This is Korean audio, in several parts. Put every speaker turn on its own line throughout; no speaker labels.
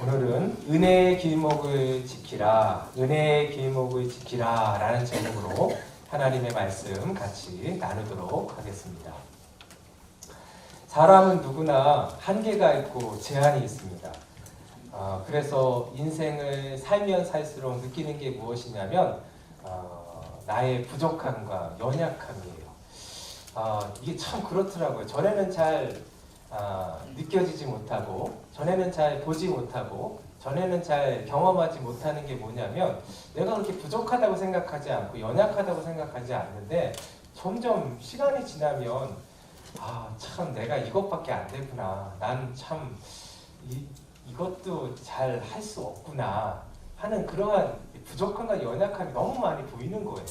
오늘은 은혜의 길목을 지키라, 은혜의 길목을 지키라 라는 제목으로 하나님의 말씀 같이 나누도록 하겠습니다. 사람은 누구나 한계가 있고 제한이 있습니다. 그래서 인생을 살면 살수록 느끼는 게 무엇이냐면 나의 부족함과 연약함이에요. 이게 참 그렇더라고요. 전에는 잘 느껴지지 못하고, 전에는 잘 보지 못하고, 전에는 잘 경험하지 못하는 게 뭐냐면 내가 그렇게 부족하다고 생각하지 않고 연약하다고 생각하지 않는데 점점 시간이 지나면 참 내가 이것밖에 안 되구나, 난 참 이것도 잘 할 수 없구나 하는 그러한 부족함과 연약함이 너무 많이 보이는 거예요.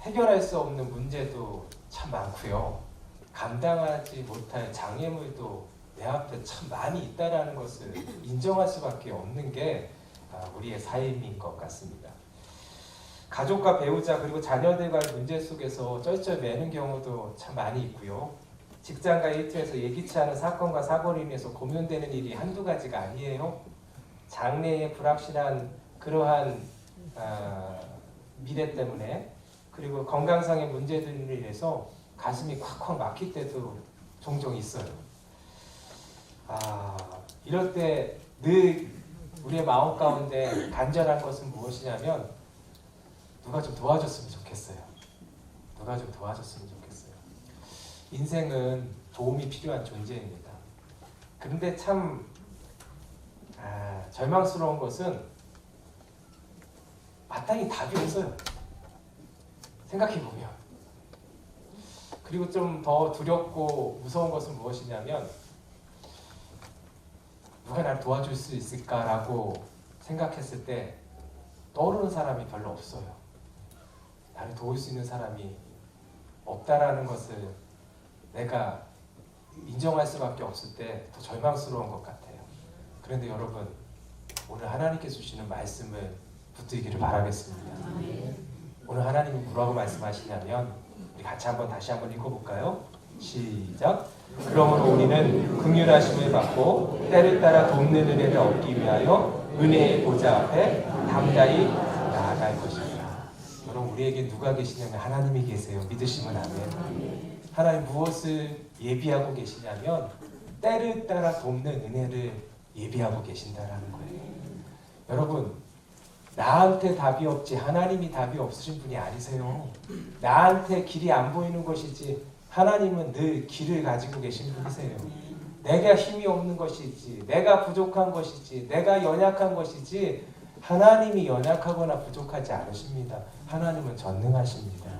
해결할 수 없는 문제도 참 많고요. 감당하지 못할 장애물도 내 앞에 참 많이 있다라는 것을 인정할 수밖에 없는 게 우리의 삶인 것 같습니다. 가족과 배우자 그리고 자녀들과의 문제 속에서 쩔쩔매는 경우도 참 많이 있고요. 직장과 일터에서 예기치 않은 사건과 사고로 인해서 고민되는 일이 한두 가지가 아니에요. 장래의 불확실한 그러한 미래 때문에, 그리고 건강상의 문제들로 인해서 가슴이 콱콱 막힐 때도 종종 있어요. 이럴 때 늘 우리의 마음 가운데 간절한 것은 무엇이냐면 누가 좀 도와줬으면 좋겠어요. 누가 좀 도와줬으면 좋겠어요. 인생은 도움이 필요한 존재입니다. 그런데 참 절망스러운 것은 마땅히 답이 없어요. 생각해보면. 그리고 좀 더 두렵고 무서운 것은 무엇이냐면 누가 나를 도와줄 수 있을까라고 생각했을 때 떠오르는 사람이 별로 없어요. 나를 도울 수 있는 사람이 없다라는 것을 내가 인정할 수밖에 없을 때 더 절망스러운 것 같아요. 그런데 여러분, 오늘 하나님께서 주시는 말씀을 붙들기를 바라겠습니다. 오늘 하나님이 뭐라고 말씀하시냐면 우리 같이 다시 한번 읽어볼까요? 시작. 그러므로 우리는 긍휼하심을 받고 때를 따라 돕는 은혜를 얻기 위하여 은혜의 보좌 앞에 담대히 나아갈 것입니다. 여러분, 우리에게 누가 계시냐면 하나님이 계세요. 믿으시면 아멘. 하나님 무엇을 예비하고 계시냐면 때를 따라 돕는 은혜를 예비하고 계신다라는 거예요. 여러분, 나한테 답이 없지 하나님이 답이 없으신 분이 아니세요. 나한테 길이 안 보이는 것이지 하나님은 늘 길을 가지고 계신 분이세요. 내가 힘이 없는 것이지, 내가 부족한 것이지, 내가 연약한 것이지 하나님이 연약하거나 부족하지 않으십니다. 하나님은 전능하십니다.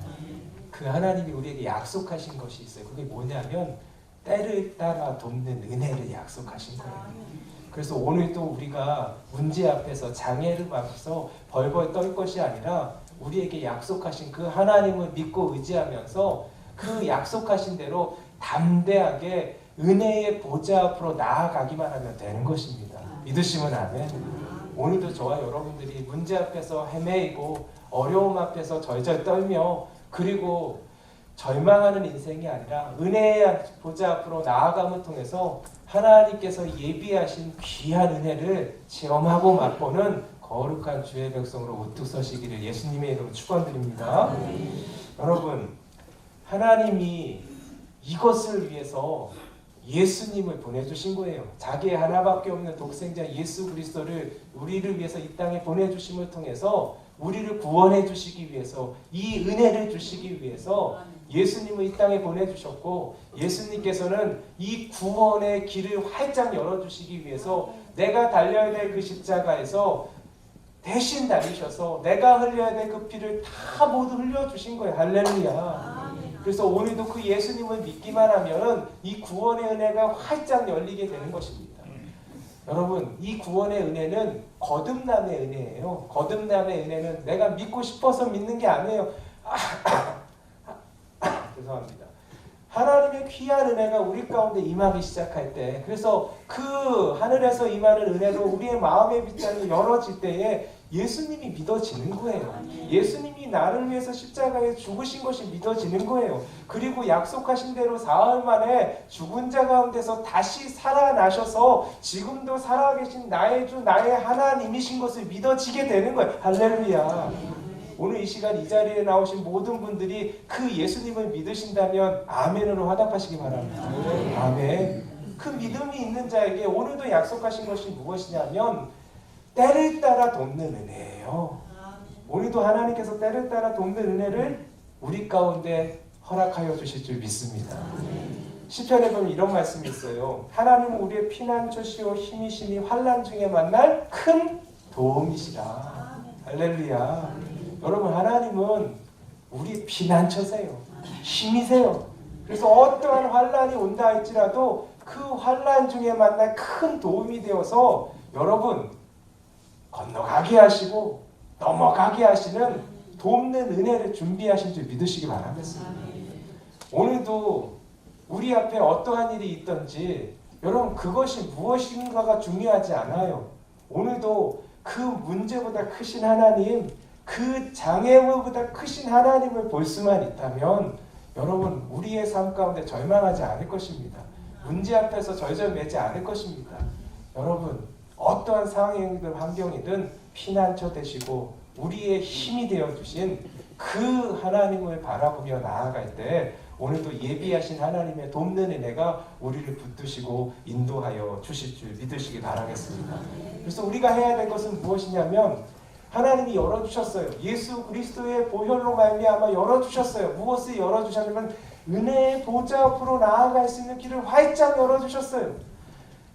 그 하나님이 우리에게 약속하신 것이 있어요. 그게 뭐냐면 때를 따라 돕는 은혜를 약속하신 거예요. 그래서 오늘도 우리가 문제 앞에서, 장애를 앞에서 벌벌 떨 것이 아니라 우리에게 약속하신 그 하나님을 믿고 의지하면서 그 약속하신 대로 담대하게 은혜의 보좌 앞으로 나아가기만 하면 되는 것입니다. 믿으시면 아멘. 오늘도 저와 여러분들이 문제 앞에서 헤매이고 어려움 앞에서 절절 떨며 그리고 절망하는 인생이 아니라 은혜의 보좌 앞으로 나아감을 통해서 하나님께서 예비하신 귀한 은혜를 체험하고 맛보는 거룩한 주의 백성으로 우뚝 서시기를 예수님의 이름으로 축원드립니다. 여러분, 하나님이 이것을 위해서 예수님을 보내주신 거예요. 자기의 하나밖에 없는 독생자 예수 그리스도를 우리를 위해서 이 땅에 보내주심을 통해서 우리를 구원해 주시기 위해서, 이 은혜를 주시기 위해서 예수님을 이 땅에 보내주셨고, 예수님께서는 이 구원의 길을 활짝 열어주시기 위해서 내가 달려야 될 그 십자가에서 대신 달리셔서 내가 흘려야 될 그 피를 다 모두 흘려주신 거예요. 할렐루야. 그래서 오늘도 그 예수님을 믿기만 하면 이 구원의 은혜가 활짝 열리게 되는 것입니다. 여러분, 이 구원의 은혜는 거듭남의 은혜예요. 거듭남의 은혜는 내가 믿고 싶어서 믿는 게 아니에요. 죄송합니다. 하나님의 귀한 은혜가 우리 가운데 임하기 시작할 때, 그래서 그 하늘에서 임하는 은혜로 우리의 마음의 빗장이 열어질 때에 예수님이 믿어지는 거예요. 예수님이 예수님이 나를 위해서 십자가에 죽으신 것이 믿어지는 거예요. 그리고 약속하신 대로 사흘 만에 죽은 자 가운데서 다시 살아나셔서 지금도 살아계신 나의 주 나의 하나님이신 것을 믿어지게 되는 거예요. 할렐루야. 오늘 이 시간 이 자리에 나오신 모든 분들이 그 예수님을 믿으신다면 아멘으로 화답하시기 바랍니다. 아멘. 그 믿음이 있는 자에게 오늘도 약속하신 것이 무엇이냐면 때를 따라 돕는 은혜예요. 오늘도 하나님께서 때를 따라 돕는 은혜를 우리 가운데 허락하여 주실 줄 믿습니다. 시편에 보면 이런 말씀이 있어요. 하나님은 우리의 피난처시오 힘이시니 환난 중에 만날 큰 도움이시라. 할렐루야. 여러분, 하나님은 우리 피난처세요. 힘이세요. 그래서 어떠한 환난이 온다 할지라도 그 환난 중에 만날 큰 도움이 되어서 여러분 건너가게 하시고 넘어가게 하시는 돕는 은혜를 준비하신 줄 믿으시기 바라겠습니다. 오늘도 우리 앞에 어떠한 일이 있든지 여러분 그것이 무엇인가가 중요하지 않아요. 오늘도 그 문제보다 크신 하나님, 그 장애물보다 크신 하나님을 볼 수만 있다면 여러분 우리의 삶 가운데 절망하지 않을 것입니다. 문제 앞에서 절절매지 않을 것입니다. 여러분 어떠한 상황이든 환경이든 피난처 되시고 우리의 힘이 되어주신 그 하나님을 바라보며 나아갈 때 오늘도 예비하신 하나님의 돕는 은혜가 우리를 붙드시고 인도하여 주실 줄 믿으시기 바라겠습니다. 그래서 우리가 해야 될 것은 무엇이냐면 하나님이 열어주셨어요. 예수 그리스도의 보혈로 말미암아 열어주셨어요. 무엇을 열어주셨냐면 은혜의 보좌 앞으로 나아갈 수 있는 길을 활짝 열어주셨어요.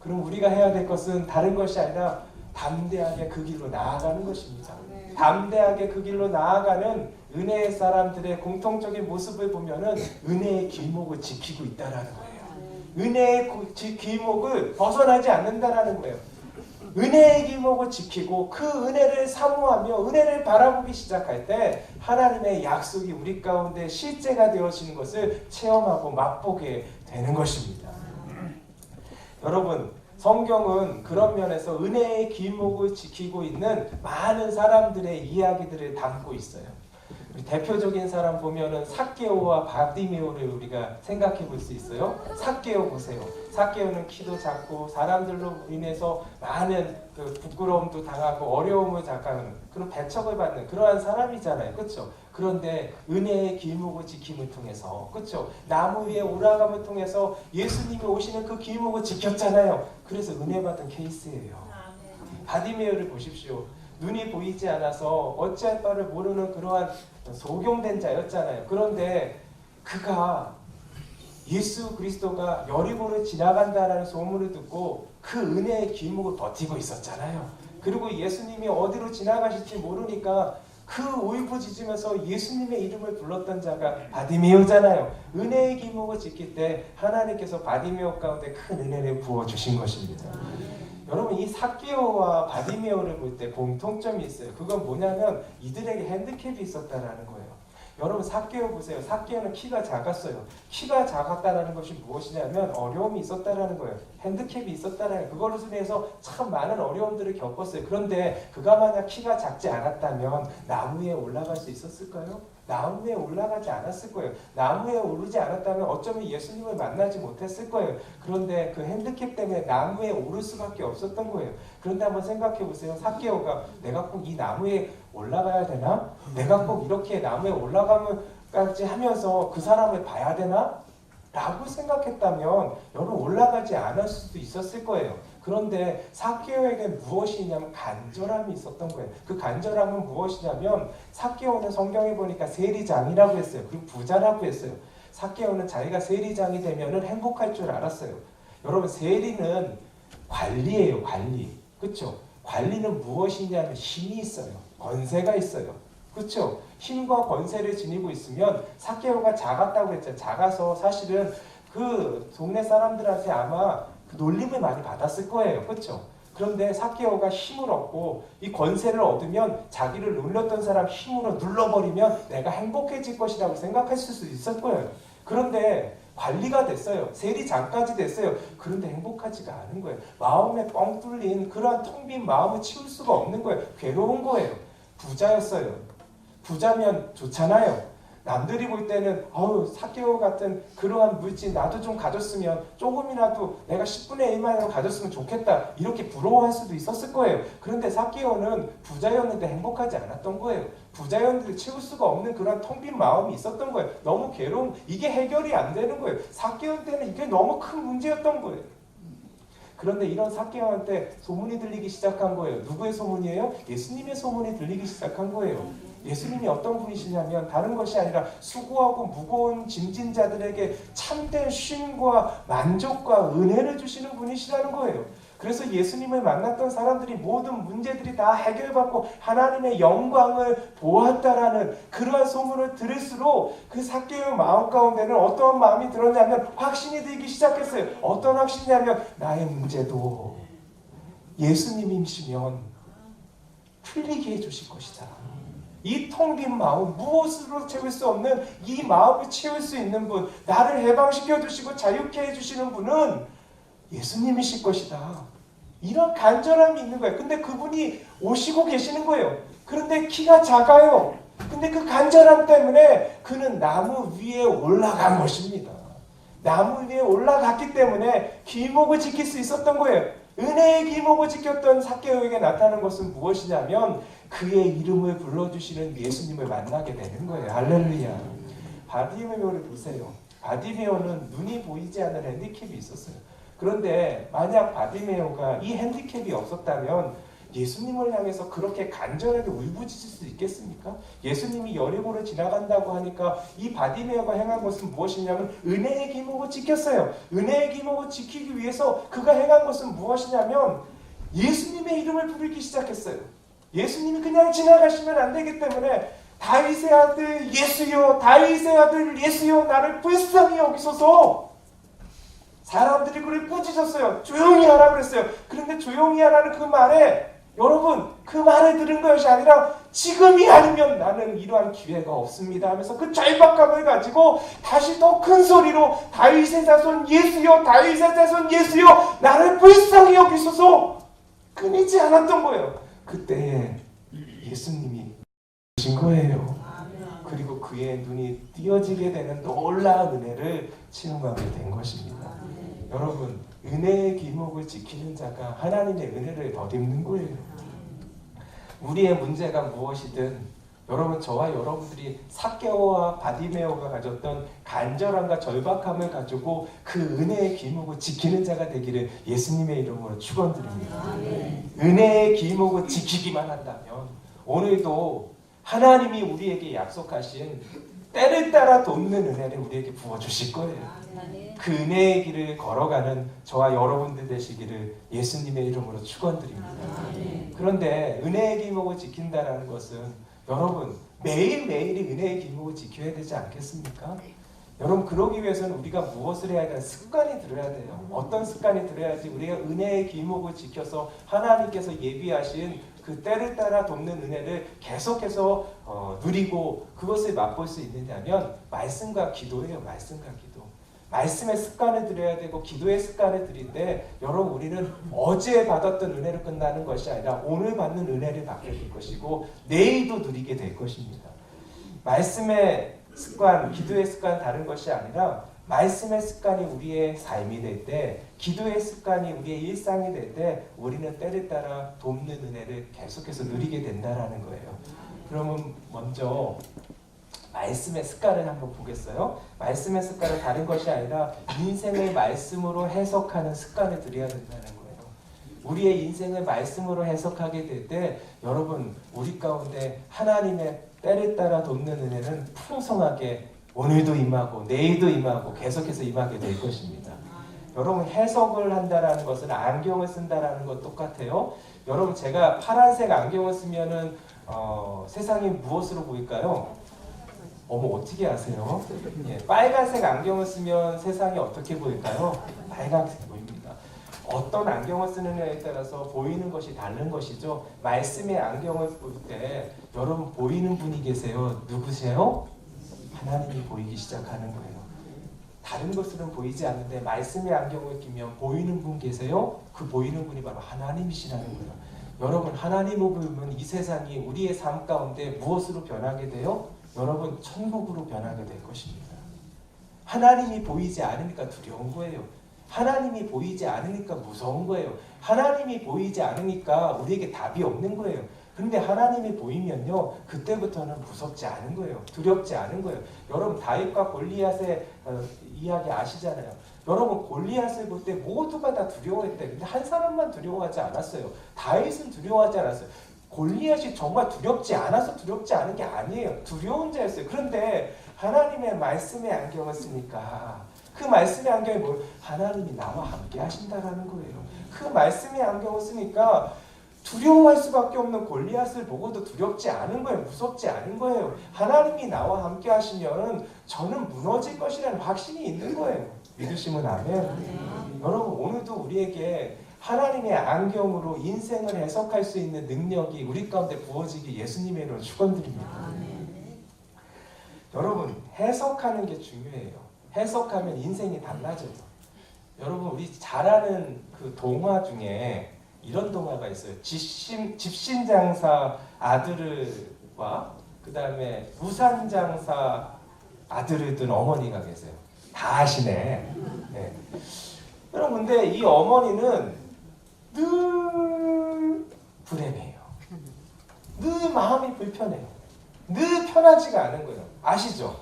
그럼 우리가 해야 될 것은 다른 것이 아니라 담대하게 그 길로 나아가는 것입니다. 담대하게 그 길로 나아가는 은혜의 사람들의 공통적인 모습을 보면은 은혜의 길목을 지키고 있다라는 거예요. 은혜의 길목을 벗어나지 않는다라는 거예요. 은혜의 길목을 지키고 그 은혜를 사모하며 은혜를 바라보기 시작할 때 하나님의 약속이 우리 가운데 실제가 되어지는 것을 체험하고 맛보게 되는 것입니다. 여러분 성경은 그런 면에서 은혜의 길목을 지키고 있는 많은 사람들의 이야기들을 담고 있어요. 대표적인 사람 보면은 삭개오와 바디메오를 우리가 생각해 볼 수 있어요. 삭개오 보세요. 삭개오는 키도 작고 사람들로 인해서 많은 그 부끄러움도 당하고 어려움을 당하는 그런 배척을 받는 그러한 사람이잖아요. 그렇죠? 그런데 은혜의 길목을 지킴을 통해서 그렇죠? 나무 위에 올라감을 통해서 예수님이 오시는 그 길목을 지켰잖아요. 그래서 은혜 받은 케이스예요. 바디메오를 보십시오. 눈이 보이지 않아서 어찌할 바를 모르는 그러한 소경된 자였잖아요. 그런데 그가 예수 그리스도가 여리고를 지나간다라는 소문을 듣고 그 은혜의 길목을 버티고 있었잖아요. 그리고 예수님이 어디로 지나가실지 모르니까 그 울부짖으면서 예수님의 이름을 불렀던 자가 바디메오잖아요. 은혜의 길목을 지킬 때 하나님께서 바디메오 가운데 큰 은혜를 부어주신 것입니다. 여러분 이 삭개오와 바디메오를 볼 때 공통점이 있어요. 그건 뭐냐면 이들에게 핸디캡이 있었다라는 거예요. 여러분 삭개오 보세요. 삭개오는 키가 작았어요. 키가 작았다라는 것이 무엇이냐면 어려움이 있었다라는 거예요. 핸디캡이 있었다라는 거예요. 그걸로 인해서 참 많은 어려움들을 겪었어요. 그런데 그가 만약 키가 작지 않았다면 나무에 올라갈 수 있었을까요? 나무에 올라가지 않았을 거예요. 나무에 오르지 않았다면 어쩌면 예수님을 만나지 못했을 거예요. 그런데 그 핸디캡 때문에 나무에 오를 수밖에 없었던 거예요. 그런데 한번 생각해 보세요. 삭개오가 내가 꼭 이 나무에 올라가야 되나? 내가 꼭 이렇게 나무에 올라가면까지 하면서 그 사람을 봐야 되나? 라고 생각했다면 여러분 올라가지 않을 수도 있었을 거예요. 그런데 삭개오에게 무엇이 있냐면 간절함이 있었던 거예요. 그 간절함은 무엇이냐면 삭개오는 성경에 보니까 세리장이라고 했어요. 그리고 부자라고 했어요. 삭개오는 자기가 세리장이 되면은 행복할 줄 알았어요. 여러분 세리는 관리예요. 관리. 그렇죠? 관리는 무엇이냐면 힘이 있어요. 권세가 있어요. 그렇죠? 힘과 권세를 지니고 있으면 삭개오가 작았다고 했잖아요. 작아서 사실은 그 동네 사람들한테 아마 그 놀림을 많이 받았을 거예요. 그렇죠? 그런데 삭개오가 힘을 얻고 이 권세를 얻으면 자기를 놀렸던 사람 힘으로 눌러버리면 내가 행복해질 것이라고 생각했을 수 있을 거예요. 그런데 관리가 됐어요. 세리장까지 됐어요. 그런데 행복하지가 않은 거예요. 마음에 뻥 뚫린 그러한 텅 빈 마음을 치울 수가 없는 거예요. 괴로운 거예요. 부자였어요. 부자면 좋잖아요. 남들이 볼 때는 삭개오 같은 그러한 물질 나도 좀 가졌으면, 조금이라도 내가 10분의 1만으로 가졌으면 좋겠다, 이렇게 부러워할 수도 있었을 거예요. 그런데 삭개오는 부자였는데 행복하지 않았던 거예요. 부자였는데 채울 수가 없는 그런 텅 빈 마음이 있었던 거예요. 너무 괴로움, 이게 해결이 안 되는 거예요. 삭개오한테는 이게 너무 큰 문제였던 거예요. 그런데 이런 삭개오한테 소문이 들리기 시작한 거예요. 누구의 소문이에요? 예수님의 소문이 들리기 시작한 거예요. 예수님이 어떤 분이시냐면 다른 것이 아니라 수고하고 무거운 짐진 자들에게 참된 쉼과 만족과 은혜를 주시는 분이시라는 거예요. 그래서 예수님을 만났던 사람들이 모든 문제들이 다 해결받고 하나님의 영광을 보았다라는 그러한 소문을 들을수록 그 삭개오의 마음 가운데는 어떤 마음이 들었냐면 확신이 들기 시작했어요. 어떤 확신이냐면 나의 문제도 예수님이시면 풀리게 해주실 것이다. 이 텅 빈 마음, 무엇으로 채울 수 없는 이 마음을 채울 수 있는 분, 나를 해방시켜 주시고 자유케 해주시는 분은 예수님이실 것이다. 이런 간절함이 있는 거예요. 근데 그분이 오시고 계시는 거예요. 그런데 키가 작아요. 근데 그 간절함 때문에 그는 나무 위에 올라간 것입니다. 나무 위에 올라갔기 때문에 기목을 지킬 수 있었던 거예요. 은혜의 기목을 지켰던 삭개오에게 나타나는 것은 무엇이냐면 그의 이름을 불러주시는 예수님을 만나게 되는 거예요. 할렐루야. 바디메오를 보세요. 바디메오는 눈이 보이지 않는 핸디캡이 있었어요. 그런데 만약 바디메오가 이 핸디캡이 없었다면 예수님을 향해서 그렇게 간절하게 울부짖을 수 있겠습니까? 예수님이 여리고를 지나간다고 하니까 이 바디메오가 행한 것은 무엇이냐면 은혜의 기목을 지켰어요. 은혜의 기목을 지키기 위해서 그가 행한 것은 무엇이냐면 예수님의 이름을 부르기 시작했어요. 예수님이 그냥 지나가시면 안 되기 때문에 다윗의 아들 예수여, 다윗의 아들 예수여, 나를 불쌍히 여기소서. 사람들이 그를 꾸짖었어요. 조용히 하라고 그랬어요. 그런데 조용히 하라는 그 말에 여러분, 그 말을 들은 것이 아니라 지금이 아니면 나는 이러한 기회가 없습니다 하면서 그 절박함을 가지고 다시 더 큰 소리로 다윗의 자손 예수여, 다윗의 자손 예수여, 나를 불쌍히 여기소서. 끊이지 않았던 거예요. 그때에 예수님이 오신 거예요. 그리고 그의 눈이 띄어지게 되는 놀라운 은혜를 체험하게 된 것입니다. 여러분, 은혜의 기목을 지키는 자가 하나님의 은혜를 덧입는 거예요. 우리의 문제가 무엇이든 여러분, 저와 여러분들이 삭개오와 바디메오가 가졌던 간절함과 절박함을 가지고 그 은혜의 기목을 지키는 자가 되기를 예수님의 이름으로 축원드립니다. 은혜의 기목을 지키기만 한다면 오늘도 하나님이 우리에게 약속하신 때를 따라 돕는 은혜를 우리에게 부어주실 거예요. 그 은혜의 길을 걸어가는 저와 여러분들 되시기를 예수님의 이름으로 축원드립니다. 그런데 은혜의 기목을 지킨다는 것은 여러분 매일매일이 은혜의 기목을 지켜야 되지 않겠습니까? 여러분, 그러기 위해서는 우리가 무엇을 해야 되나? 습관이 들어야 돼요. 어떤 습관이 들어야지 우리가 은혜의 기목을 지켜서 하나님께서 예비하신 그 때를 따라 돕는 은혜를 계속해서 누리고 그것을 맛볼 수 있느냐면 말씀과 기도예요. 말씀과 기도. 말씀의 습관을 들여야 되고 기도의 습관을 들일 때 여러분, 우리는 어제 받았던 은혜로 끝나는 것이 아니라 오늘 받는 은혜를 받게 될 것이고 내일도 누리게 될 것입니다. 말씀의 습관, 기도의 습관 다른 것이 아니라 말씀의 습관이 우리의 삶이 될 때, 기도의 습관이 우리의 일상이 될 때 우리는 때를 따라 돕는 은혜를 계속해서 누리게 된다라는 거예요. 그러면 먼저 말씀의 습관을 한번 보겠어요. 말씀의 습관은 다른 것이 아니라 인생을 말씀으로 해석하는 습관을 들여야 된다는 거예요. 우리의 인생을 말씀으로 해석하게 될 때 여러분, 우리 가운데 하나님의 때를 따라 돕는 은혜는 풍성하게 오늘도 임하고 내일도 임하고 계속해서 임하게 될 것입니다. 여러분, 해석을 한다라는 것은 안경을 쓴다라는 것 똑같아요. 여러분, 제가 파란색 안경을 쓰면은 세상이 무엇으로 보일까요? 어머, 어떻게 아세요? 예, 빨간색 안경을 쓰면 세상이 어떻게 보일까요? 빨간색 보입니다. 어떤 안경을 쓰느냐에 따라서 보이는 것이 다른 것이죠. 말씀의 안경을 볼 때 여러분 보이는 분이 계세요. 누구세요? 하나님이 보이기 시작하는 거예요. 다른 것들은 보이지 않는데 말씀의 안경을 끼면 보이는 분 계세요? 그 보이는 분이 바로 하나님이시라는 거예요. 여러분 하나님을 보면 이 세상이 우리의 삶 가운데 무엇으로 변하게 돼요? 여러분 천국으로 변하게 될 것입니다. 하나님이 보이지 않으니까 두려운 거예요. 하나님이 보이지 않으니까 무서운 거예요. 하나님이 보이지 않으니까 우리에게 답이 없는 거예요. 그런데 하나님이 보이면요, 그때부터는 무섭지 않은 거예요. 두렵지 않은 거예요. 여러분 다윗과 골리앗의 이야기 아시잖아요. 여러분 골리앗을 볼 때 모두가 다 두려워했대. 근데 한 사람만 두려워하지 않았어요. 다윗은 두려워하지 않았어요. 골리앗이 정말 두렵지 않아서 두렵지 않은 게 아니에요. 두려운 자였어요. 그런데 하나님의 말씀의 안경을 쓰니까 그 말씀의 안경이 뭘? 하나님이 나와 함께 하신다라는 거예요. 그 말씀의 안경을 쓰니까 두려워할 수밖에 없는 골리앗을 보고도 두렵지 않은 거예요. 무섭지 않은 거예요. 하나님이 나와 함께 하시면 저는 무너질 것이라는 확신이 있는 거예요. 믿으시면 아멘. 여러분 오늘도 우리에게 하나님의 안경으로 인생을 해석할 수 있는 능력이 우리 가운데 부어지기 예수님의 이름으로 축원드립니다. 여러분 해석하는 게 중요해요. 해석하면 인생이 달라져요. 여러분 우리 잘 아는 그 동화 중에 이런 동화가 있어요. 집신장사 아들과 그 다음에 우산장사 아들을 둔 어머니가 계세요. 다 아시네. 네. 여러분 근데 이 어머니는 늘 불행해요. 늘 마음이 불편해요. 늘 편하지가 않은 거예요. 아시죠?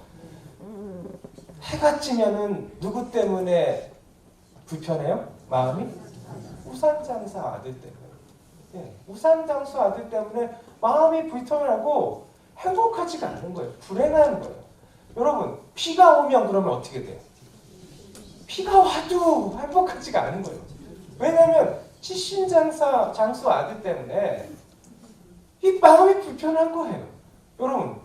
해가 찌면은 누구 때문에 불편해요? 마음이? 우산장사 아들 때문에. 네, 우산장사 아들 때문에 마음이 불편하고 행복하지가 않은 거예요. 불행한 거예요. 여러분 비가 오면 그러면 어떻게 돼요? 비가 와도 행복하지가 않은 거예요. 왜냐하면 장수 아들 때문에 이 마음이 불편한 거예요. 여러분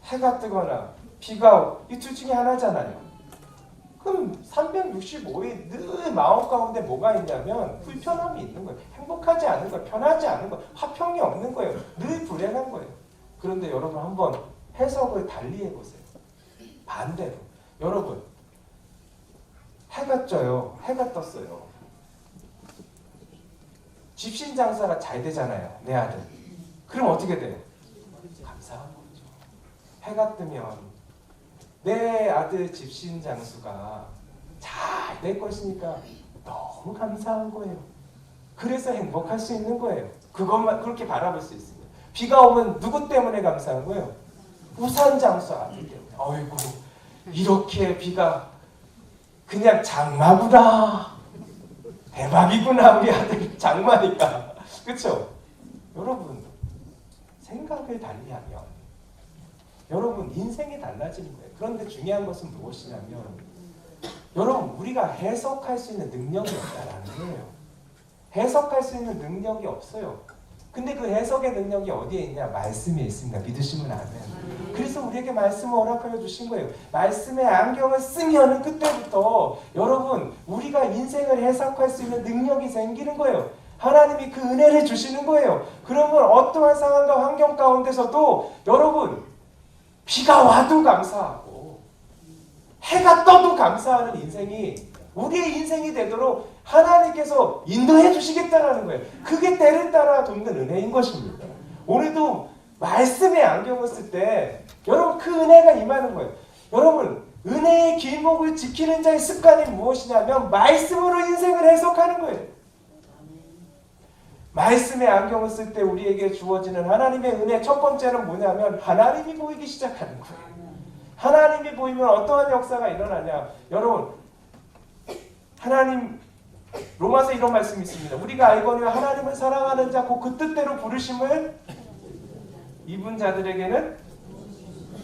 해가 뜨거나 비가 오고 이 둘 중에 하나잖아요. 그럼 365일 늘 마음 가운데 뭐가 있냐면 불편함이 있는 거예요. 행복하지 않은 거예요. 편하지 않은 거예요. 화평이 없는 거예요. 늘 불행한 거예요. 그런데 여러분 한번 해석을 달리 해보세요. 반대로. 여러분 해가 쪄요. 해가 떴어요. 집신장사가 잘 되잖아요. 내 아들. 그럼 어떻게 돼요? 감사한 거죠. 해가 뜨면 내 아들 집신장수가 잘 될 것이니까 너무 감사한 거예요. 그래서 행복할 수 있는 거예요. 그것만 그렇게 바라볼 수 있습니다. 비가 오면 누구 때문에 감사한 거예요? 우산장수 아들 때문에. 어이구 이렇게 비가 그냥 장마구나. 대박이구나 우리 아들 장마니까. 그렇죠? 여러분 생각을 달리하면 여러분 인생이 달라지는 거예요. 그런데 중요한 것은 무엇이냐면 여러분 우리가 해석할 수 있는 능력이 없다라는 거예요. 해석할 수 있는 능력이 없어요. 근데 그 해석의 능력이 어디에 있냐? 말씀에 있습니다. 믿으시면 아멘. 그래서 우리에게 말씀을 허락하여 주신 거예요. 말씀의 안경을 쓰면 그때부터 여러분 우리가 인생을 해석할 수 있는 능력이 생기는 거예요. 하나님이 그 은혜를 주시는 거예요. 그러면 어떠한 상황과 환경 가운데서도 여러분 비가 와도 감사하고 해가 떠도 감사하는 인생이 우리의 인생이 되도록 하나님께서 인도해 주시겠다는 거예요. 그게 때를 따라 돕는 은혜인 것입니다. 오늘도 말씀의 안경을 쓸 때 여러분 그 은혜가 임하는 거예요. 여러분 은혜의 길목을 지키는 자의 습관이 무엇이냐면 말씀으로 인생을 해석하는 거예요. 말씀의 안경을 쓸 때 우리에게 주어지는 하나님의 은혜 첫 번째는 뭐냐면 하나님이 보이기 시작하는 거예요. 하나님이 보이면 어떠한 역사가 일어나냐. 여러분 하나님 로마서 이런 말씀이 있습니다. 우리가 알거니와 하나님을 사랑하는 자 곧 그 뜻대로 부르심을 입은 자들에게는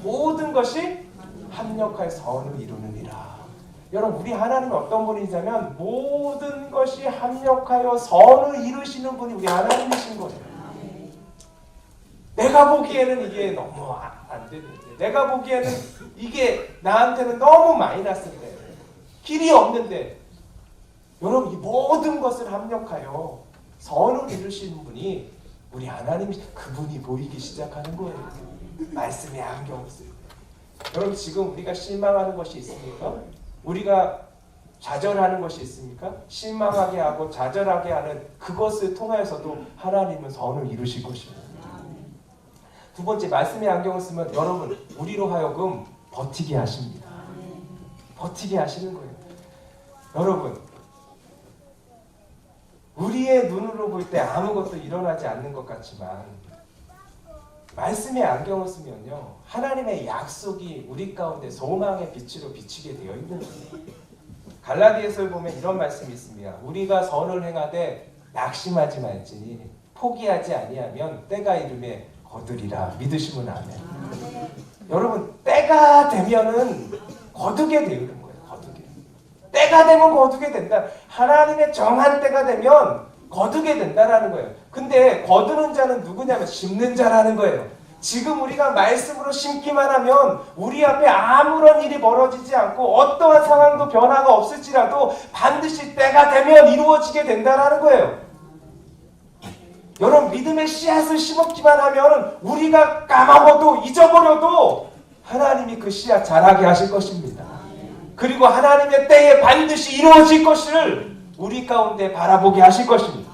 모든 것이 합력하여 선을 이루느니라. 여러분 우리 하나님은 어떤 분이냐면 모든 것이 합력하여 선을 이루시는 분이 우리 하나님이신 거예요. 내가 보기에는 이게 너무 안 되는데 내가 보기에는 이게 나한테는 너무 마이너스인데 길이 없는데 여러분 이 모든 것을 합력하여 선을 이루시는 분이 우리 하나님이 그분이 보이기 시작하는 거예요. 말씀의 안경을 쓸 때. 여러분 지금 우리가 실망하는 것이 있습니까? 우리가 좌절하는 것이 있습니까? 실망하게 하고 좌절하게 하는 그것을 통하여서도 하나님은 선을 이루실 것입니다. 두 번째, 말씀의 안경을 쓰면 여러분 우리로 하여금 버티게 하십니다. 버티게 하시는 거예요. 여러분 우리의 눈으로 볼 때 아무것도 일어나지 않는 것 같지만 말씀의 안경을 쓰면요 하나님의 약속이 우리 가운데 소망의 빛으로 비치게 되어 있는 거예요. 갈라디아서를 보면 이런 말씀이 있습니다. 우리가 선을 행하되 낙심하지 말지니 포기하지 아니하면 때가 이름에 거두리라. 믿으시면 아멘. 여러분 때가 되면은 거두게 되는 거예요. 거두게. 때가 되면 거두게 된다. 하나님의 정한 때가 되면 거두게 된다라는 거예요. 근데 거두는 자는 누구냐면 심는 자라는 거예요. 지금 우리가 말씀으로 심기만 하면 우리 앞에 아무런 일이 벌어지지 않고 어떠한 상황도 변화가 없을지라도 반드시 때가 되면 이루어지게 된다라는 거예요. 여러분 믿음의 씨앗을 심었기만 하면 우리가 까먹어도 잊어버려도 하나님이 그 씨앗 자라게 하실 것입니다. 그리고 하나님의 때에 반드시 이루어질 것을 우리 가운데 바라보게 하실 것입니다.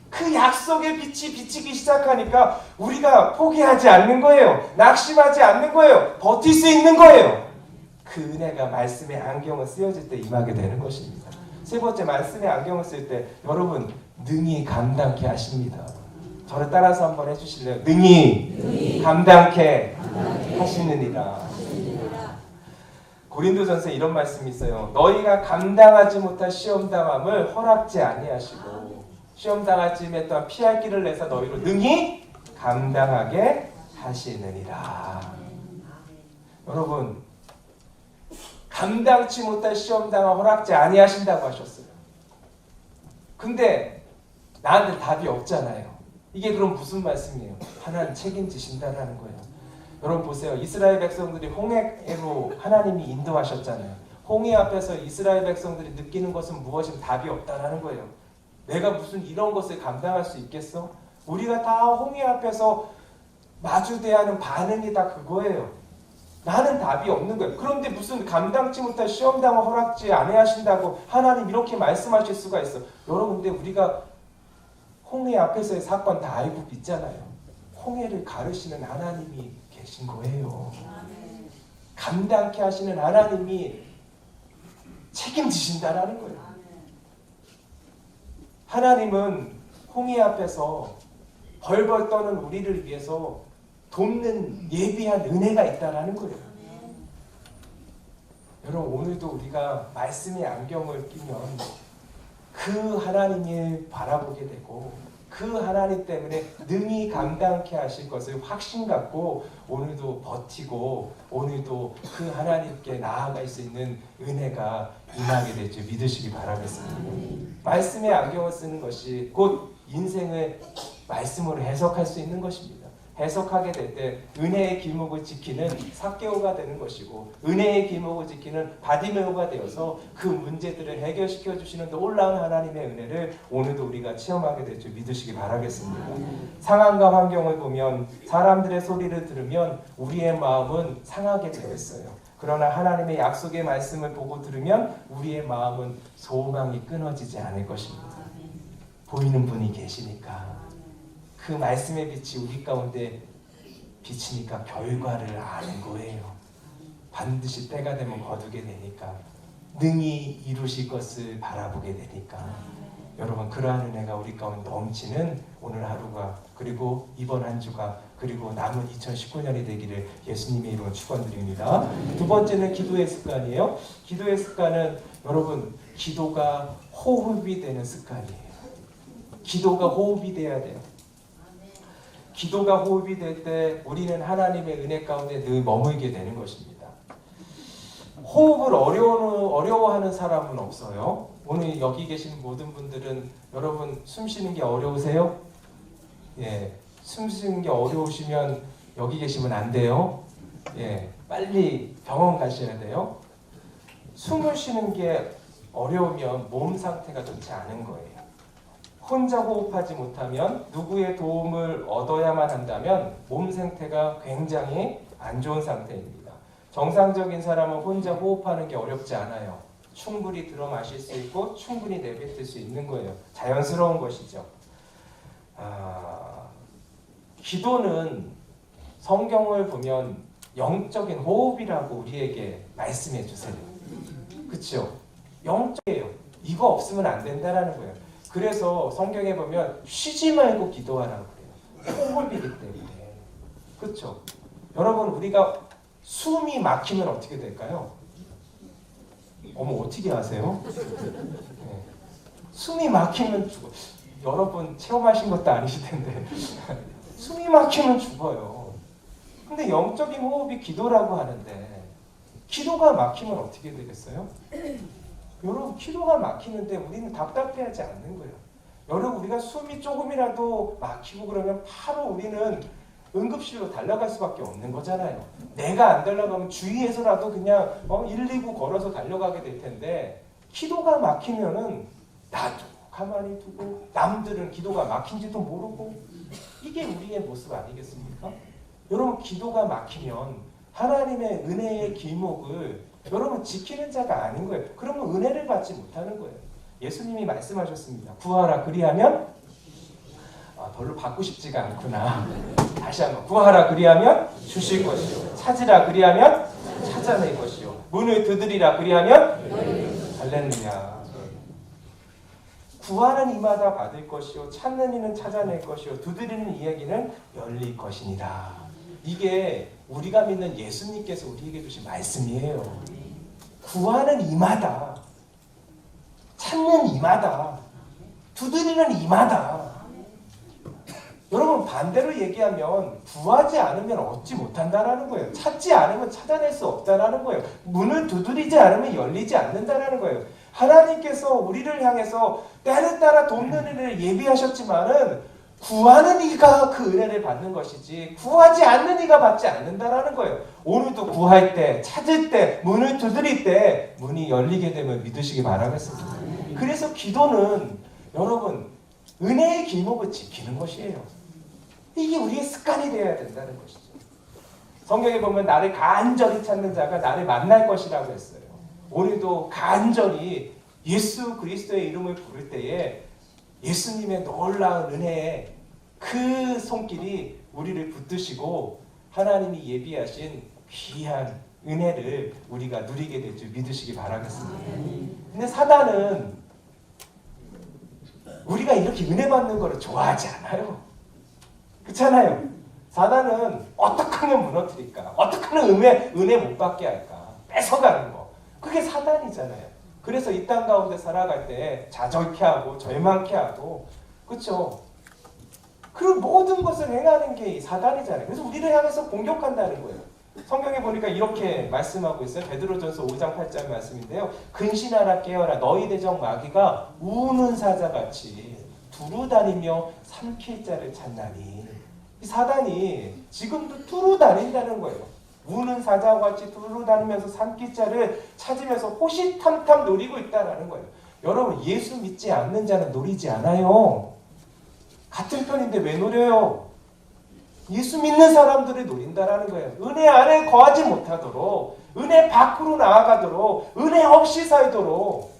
그 약속의 빛이 비치기 시작하니까 우리가 포기하지 않는 거예요. 낙심하지 않는 거예요. 버틸 수 있는 거예요. 그 은혜가 말씀의 안경을 쓰여질 때 임하게 되는 것입니다. 세 번째, 말씀의 안경을 쓸 때 여러분 능히 감당케 하십니다. 저를 따라서 한번 해주실래요? 능히 감당케 하시느니라. 고린도전서에 이런 말씀이 있어요. 너희가 감당하지 못할 시험당함을 허락지 아니하시고 시험당할 즈음에 또한 피할 길을 내서 너희로 능히 감당하게 하시느니라. 여러분 감당치 못할 시험당함 허락지 아니하신다고 하셨어요. 근데 나한테 답이 없잖아요. 이게 그럼 무슨 말씀이에요? 하나님 책임지신다라는 거예요. 여러분 보세요. 이스라엘 백성들이 홍해로 하나님이 인도하셨잖아요. 홍해 앞에서 이스라엘 백성들이 느끼는 것은 무엇이면 답이 없다라는 거예요. 내가 무슨 이런 것을 감당할 수 있겠어? 우리가 다 홍해 앞에서 마주대하는 반응이 다 그거예요. 나는 답이 없는 거예요. 그런데 무슨 감당치 못할 시험당을 허락지 아니하신다고 하나님 이렇게 말씀하실 수가 있어. 여러분 근데 우리가 홍해 앞에서의 사건 다 알고 있잖아요. 홍해를 가르시는 하나님이 계신 거예요. 감당케 하시는 하나님이 책임지신다라는 거예요. 하나님은 홍해 앞에서 벌벌 떠는 우리를 위해서 돕는 예비한 은혜가 있다라는 거예요. 여러분 오늘도 우리가 말씀의 안경을 끼면 그 하나님을 바라보게 되고 그 하나님 때문에 능히 감당케 하실 것을 확신 갖고 오늘도 버티고 오늘도 그 하나님께 나아갈 수 있는 은혜가 임하게 될 줄 믿으시기 바라겠습니다. 말씀의 안경을 쓰는 것이 곧 인생을 말씀으로 해석할 수 있는 것입니다. 해석하게 될 때 은혜의 기목을 지키는 삭개오가 되는 것이고 은혜의 기목을 지키는 바디메오가 되어서 그 문제들을 해결시켜 주시는 놀라운 하나님의 은혜를 오늘도 우리가 체험하게 될 줄 믿으시기 바라겠습니다. 상황과 환경을 보면 사람들의 소리를 들으면 우리의 마음은 상하게 되었어요. 그러나 하나님의 약속의 말씀을 보고 들으면 우리의 마음은 소망이 끊어지지 않을 것입니다. 보이는 분이 계시니까 그 말씀의 빛이 우리 가운데 비치니까 결과를 아는 거예요. 반드시 때가 되면 거두게 되니까 능히 이루실 것을 바라보게 되니까 여러분 그러한 은혜가 우리 가운데 넘치는 오늘 하루가 그리고 이번 한 주가 그리고 남은 2019년이 되기를 예수님의 이름으로 축원드립니다. 두 번째는 기도의 습관이에요. 기도의 습관은 여러분 기도가 호흡이 되는 습관이에요. 기도가 호흡이 돼야 돼요. 기도가 호흡이 될 때 우리는 하나님의 은혜 가운데 늘 머물게 되는 것입니다. 호흡을 어려워하는 사람은 없어요. 오늘 여기 계신 모든 분들은 여러분 숨 쉬는 게 어려우세요? 예, 숨 쉬는 게 어려우시면 여기 계시면 안 돼요. 예, 빨리 병원 가셔야 돼요. 숨을 쉬는 게 어려우면 몸 상태가 좋지 않은 거예요. 혼자 호흡하지 못하면 누구의 도움을 얻어야만 한다면 몸 상태가 굉장히 안 좋은 상태입니다. 정상적인 사람은 혼자 호흡하는 게 어렵지 않아요. 충분히 들어 마실 수 있고 충분히 내뱉을 수 있는 거예요. 자연스러운 것이죠. 기도는 성경을 보면 영적인 호흡이라고 우리에게 말씀해 주세요. 그렇죠? 영적이에요. 이거 없으면 안 된다라는 거예요. 그래서 성경에 보면 쉬지 말고 기도하라고 그래요. 호흡이기 때문에. 그렇죠? 여러분, 우리가 숨이 막히면 어떻게 될까요? 어머, 어떻게 아세요? 네. 숨이 막히면 죽어. 여러분 체험하신 것도 아니실 텐데 숨이 막히면 죽어요. 근데 영적인 호흡이 기도라고 하는데 기도가 막히면 어떻게 되겠어요? 여러분, 기도가 막히는데 우리는 답답해하지 않는 거예요. 여러분, 우리가 숨이 조금이라도 막히고 그러면 바로 우리는 응급실로 달려갈 수밖에 없는 거잖아요. 내가 안 달려가면 주위에서라도 그냥 119 걸어서 달려가게 될 텐데 기도가 막히면은 나도 가만히 두고 남들은 기도가 막힌지도 모르고 이게 우리의 모습 아니겠습니까? 여러분, 기도가 막히면 하나님의 은혜의 길목을 여러분 지키는 자가 아닌 거예요. 그러면 은혜를 받지 못하는 거예요. 예수님이 말씀하셨습니다. 구하라 그리하면 별로 받고 싶지가 않구나. 다시 한번 구하라 그리하면 주실 것이요 찾으라 그리하면 찾아낼 것이요 문을 두드리라 그리하면 할렐루야. 구하는 이마다 받을 것이요 찾는 이는 찾아낼 것이요 두드리는 이야기는 열릴 것이니라. 이게 우리가 믿는 예수님께서 우리에게 주신 말씀이에요. 구하는 이마다, 찾는 이마다, 두드리는 이마다. 여러분, 반대로 얘기하면 구하지 않으면 얻지 못한다라는 거예요. 찾지 않으면 찾아낼 수 없다라는 거예요. 문을 두드리지 않으면 열리지 않는다라는 거예요. 하나님께서 우리를 향해서 때를 따라 돕는 은혜를 예비하셨지만은 구하는 이가 그 은혜를 받는 것이지 구하지 않는 이가 받지 않는다라는 거예요. 오늘도 구할 때, 찾을 때, 문을 두드릴 때 문이 열리게 되면 믿으시기 바라겠습니다. 그래서 기도는 여러분 은혜의 길목을 지키는 것이에요. 이게 우리의 습관이 되어야 된다는 것이죠. 성경에 보면 나를 간절히 찾는 자가 나를 만날 것이라고 했어요. 오늘도 간절히 예수 그리스도의 이름을 부를 때에 예수님의 놀라운 은혜의 그 손길이 우리를 붙드시고 하나님이 예비하신 귀한 은혜를 우리가 누리게 될 줄 믿으시기 바라겠습니다. 근데 사단은 우리가 이렇게 은혜 받는 거를 좋아하지 않아요. 그렇잖아요. 사단은 어떻게 하면 무너뜨릴까? 어떻게 하면 은혜 못 받게 할까? 뺏어가는 거. 그게 사단이잖아요. 그래서 이 땅 가운데 살아갈 때 좌절케 하고 절망케 하고, 그렇죠? 그 모든 것을 행하는 게 사단이잖아요. 그래서 우리를 향해서 공격한다는 거예요. 성경에 보니까 이렇게 말씀하고 있어요. 베드로전서 5장 8절 말씀인데요. 근신하라 깨어라 너희 대적 마귀가 우는 사자같이 두루다니며 삼킬 자를 찾나니. 이 사단이 지금도 두루다닌다는 거예요. 우는 사자와 같이 두루다니면서 삼킬 자를 찾으면서 호시탐탐 노리고 있다는 거예요. 여러분, 예수 믿지 않는 자는 노리지 않아요. 같은 편인데 왜 노려요? 예수 믿는 사람들을 노린다라는 거예요. 은혜 안에 거하지 못하도록, 은혜 밖으로 나아가도록, 은혜 없이 살도록,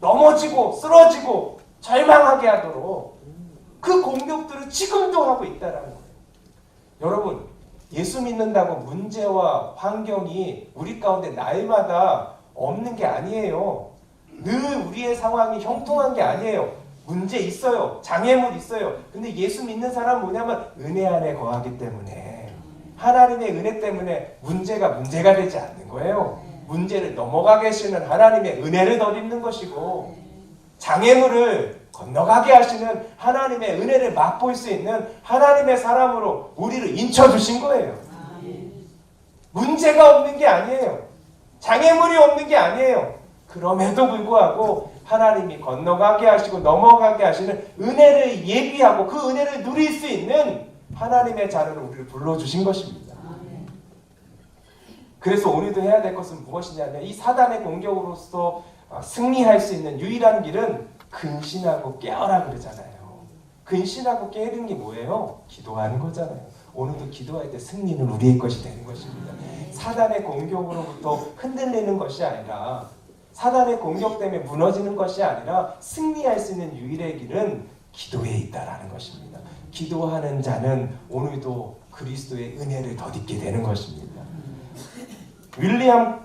넘어지고 쓰러지고 절망하게 하도록 그 공격들을 지금도 하고 있다라는 거예요. 여러분, 예수 믿는다고 문제와 환경이 우리 가운데 날마다 없는 게 아니에요. 늘 우리의 상황이 형통한 게 아니에요. 문제 있어요. 장애물 있어요. 근데 예수 믿는 사람은 뭐냐면 은혜 안에 거하기 때문에, 하나님의 은혜 때문에 문제가 되지 않는 거예요. 문제를 넘어가게 하시는 하나님의 은혜를 덧입는 것이고, 장애물을 건너가게 하시는 하나님의 은혜를 맛볼 수 있는 하나님의 사람으로 우리를 인쳐주신 거예요. 문제가 없는 게 아니에요. 장애물이 없는 게 아니에요. 그럼에도 불구하고 하나님이 건너가게 하시고 넘어가게 하시는 은혜를 예비하고 그 은혜를 누릴 수 있는 하나님의 자녀로 우리를 불러주신 것입니다. 그래서 오늘도 해야 될 것은 무엇이냐면, 이 사단의 공격으로서 승리할 수 있는 유일한 길은 근신하고 깨어라 그러잖아요. 근신하고 깨는 게 뭐예요? 기도하는 거잖아요. 오늘도 기도할 때 승리는 우리의 것이 되는 것입니다. 사단의 공격으로부터 흔들리는 것이 아니라 사단의 공격 때문에 무너지는 것이 아니라 승리할 수 있는 유일의 길은 기도에 있다라는 것입니다. 기도하는 자는 오늘도 그리스도의 은혜를 덧입게 되는 것입니다. 윌리엄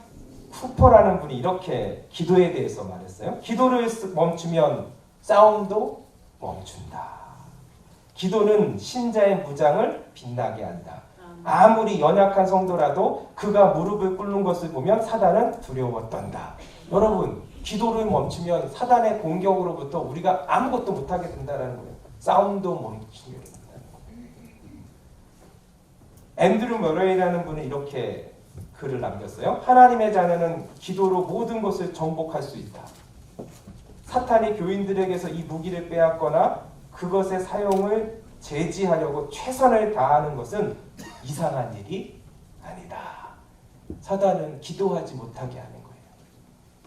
쿠퍼라는 분이 이렇게 기도에 대해서 말했어요. 기도를 멈추면 싸움도 멈춘다. 기도는 신자의 무장을 빛나게 한다. 아무리 연약한 성도라도 그가 무릎을 꿇는 것을 보면 사단은 두려워 떤다. 여러분, 기도를 멈추면 사단의 공격으로부터 우리가 아무것도 못하게 된다는 거예요. 싸움도 멈추게 된다. 앤드류 머레이라는 분은 이렇게 글을 남겼어요. 하나님의 자녀는 기도로 모든 것을 정복할 수 있다. 사탄이 교인들에게서 이 무기를 빼앗거나 그것의 사용을 제지하려고 최선을 다하는 것은 이상한 일이 아니다. 사단은 기도하지 못하게 하는 거예요.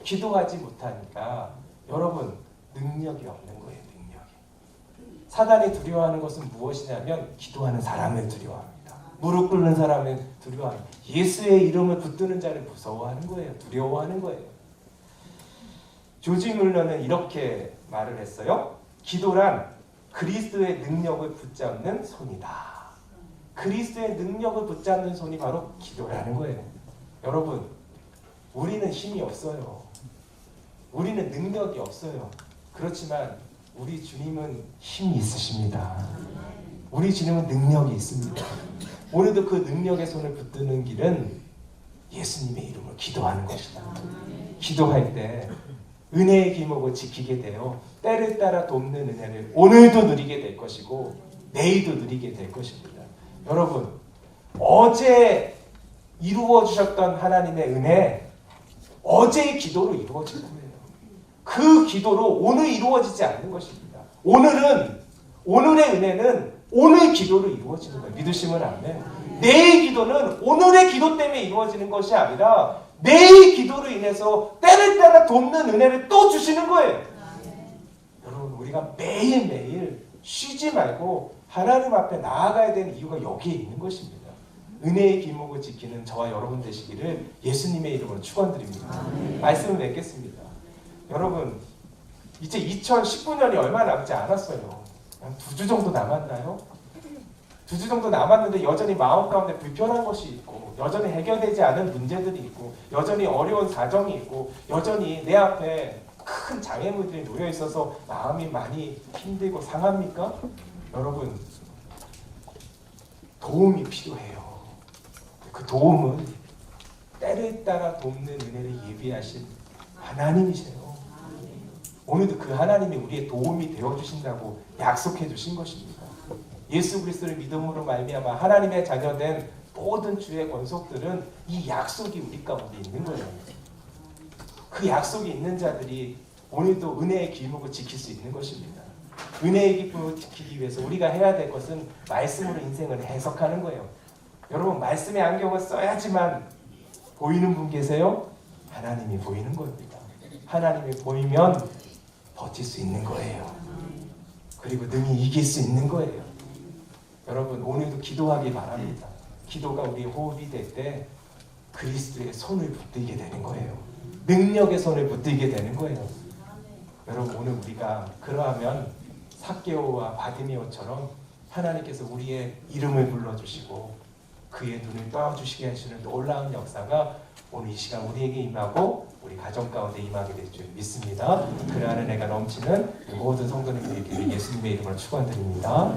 기도하지 못하니까 여러분 능력이 없는 거예요. 능력이. 사단이 두려워하는 것은 무엇이냐면 기도하는 사람을 두려워합니다. 무릎 꿇는 사람을 두려워합니다. 예수의 이름을 붙드는 자를 무서워하는 거예요. 두려워하는 거예요. 조지 뮬러는 이렇게 말을 했어요. 기도란 그리스도의 능력을 붙잡는 손이다. 그리스도의 능력을 붙잡는 손이 바로 기도라는 거예요. 여러분, 우리는 힘이 없어요. 우리는 능력이 없어요. 그렇지만 우리 주님은 힘이 있으십니다. 우리 주님은 능력이 있습니다. 오늘도 그 능력의 손을 붙드는 길은 예수님의 이름으로 기도하는 것이다. 기도할 때 은혜의 기목을 지키게 되어 때를 따라 돕는 은혜를 오늘도 누리게 될 것이고 내일도 누리게 될 것입니다. 여러분, 어제 이루어 주셨던 하나님의 은혜, 어제의 기도로 이루어진 거예요. 그 기도로 오늘 이루어지지 않는 것입니다. 오늘의 은혜는 오늘 기도로 이루어지는 거예요. 믿으시면 아멘. 내일 기도는 오늘의 기도 때문에 이루어지는 것이 아니라 내일 기도로 인해서 때를 따라 돕는 은혜를 또 주시는 거예요. 여러분, 우리가 매일매일 쉬지 말고 하나님 앞에 나아가야 되는 이유가 여기에 있는 것입니다. 은혜의 기목을 지키는 저와 여러분 되시기를 예수님의 이름으로 축원드립니다. 말씀을 맺겠습니다. 여러분, 이제 2019년이 얼마 남지 않았어요. 한 2주 정도 남았나요? 2주 정도 남았는데 여전히 마음 가운데 불편한 것이 있고 여전히 해결되지 않은 문제들이 있고 여전히 어려운 사정이 있고 여전히 내 앞에 큰 장애물들이 놓여 있어서 마음이 많이 힘들고 상합니까? 여러분, 도움이 필요해요. 그 도움은 때를 따라 돕는 은혜를 예비하신 하나님이세요. 오늘도 그 하나님이 우리의 도움이 되어주신다고 약속해 주신 것입니다. 예수 그리스도를 믿음으로 말미암아 하나님의 자녀된 모든 주의 권속들은 이 약속이 우리 가운데 있는 거예요. 그 약속이 있는 자들이 오늘도 은혜의 기목을 지킬 수 있는 것입니다. 은혜의 기목을 지키기 위해서 우리가 해야 될 것은 말씀으로 인생을 해석하는 거예요. 여러분, 말씀의 안경을 써야지만 보이는 분 계세요? 하나님이 보이는 겁니다. 하나님이 보이면 버틸 수 있는 거예요. 그리고 능히 이길 수 있는 거예요. 여러분, 오늘도 기도하기 바랍니다. 기도가 우리의 호흡이 될 때 그리스도의 손을 붙들게 되는 거예요. 능력의 손을 붙들게 되는 거예요. 여러분, 오늘 우리가 그러하면 삭개오와 바디메오처럼 하나님께서 우리의 이름을 불러주시고 그의 눈을 떠주시게 하시는 놀라운 역사가 오늘 이 시간 우리에게 임하고 우리 가정 가운데 임하게 될 줄 믿습니다. 그러한 은혜가 넘치는 모든 성도님들에게 예수님의 이름으로 축원드립니다.